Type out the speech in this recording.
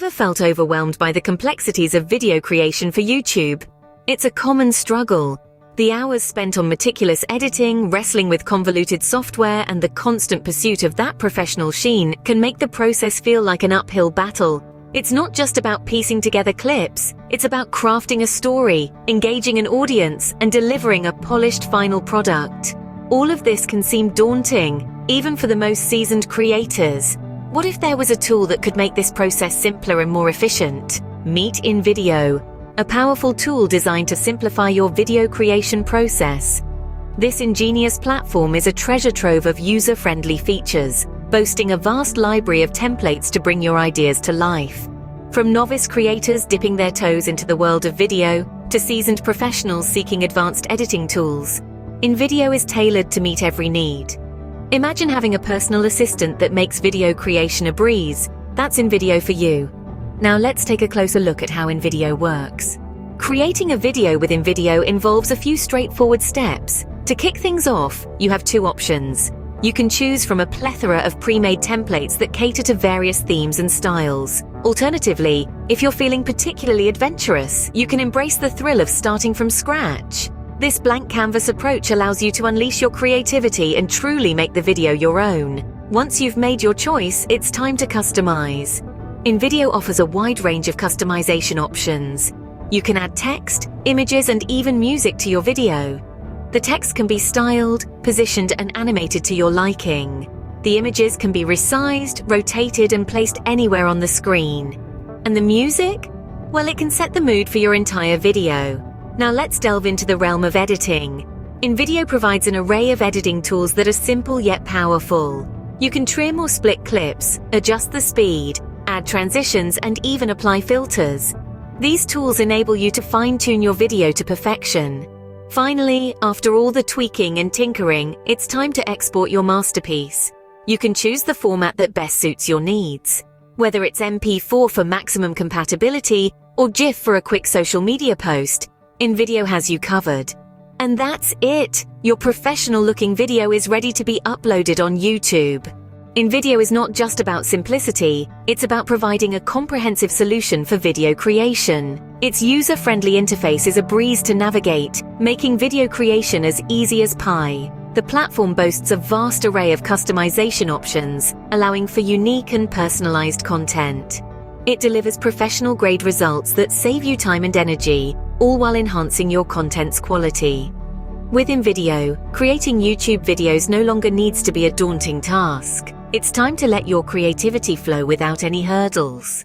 Ever felt overwhelmed by the complexities of video creation for YouTube? It's a common struggle. The hours spent on meticulous editing, wrestling with convoluted software, and the constant pursuit of that professional sheen can make the process feel like an uphill battle. It's not just about piecing together clips, it's about crafting a story, engaging an audience, and delivering a polished final product. All of this can seem daunting, even for the most seasoned creators. What if there was a tool that could make this process simpler and more efficient? Meet InVideo, a powerful tool designed to simplify your video creation process. This ingenious platform is a treasure trove of user-friendly features, boasting a vast library of templates to bring your ideas to life. From novice creators dipping their toes into the world of video, to seasoned professionals seeking advanced editing tools, InVideo is tailored to meet every need. Imagine having a personal assistant that makes video creation a breeze. That's InVideo for you. Now let's take a closer look at how InVideo works. Creating a video with InVideo involves a few straightforward steps. To kick things off, you have two options. You can choose from a plethora of pre-made templates that cater to various themes and styles. Alternatively, if you're feeling particularly adventurous, you can embrace the thrill of starting from scratch. This blank canvas approach allows you to unleash your creativity and truly make the video your own. Once you've made your choice, it's time to customize. InVideo offers a wide range of customization options. You can add text, images, and even music to your video. The text can be styled, positioned, and animated to your liking. The images can be resized, rotated, and placed anywhere on the screen. And the music? Well, it can set the mood for your entire video. Now let's delve into the realm of editing. InVideo provides an array of editing tools that are simple yet powerful. You can trim or split clips, adjust the speed, add transitions, and even apply filters. These tools enable you to fine-tune your video to perfection. Finally, after all the tweaking and tinkering, it's time to export your masterpiece. You can choose the format that best suits your needs. Whether it's MP4 for maximum compatibility or GIF for a quick social media post, InVideo has you covered. And that's it! Your professional-looking video is ready to be uploaded on YouTube. InVideo is not just about simplicity, it's about providing a comprehensive solution for video creation. Its user-friendly interface is a breeze to navigate, making video creation as easy as pie. The platform boasts a vast array of customization options, allowing for unique and personalized content. It delivers professional-grade results that save you time and energy, all while enhancing your content's quality. With InVideo, creating YouTube videos no longer needs to be a daunting task. It's time to let your creativity flow without any hurdles.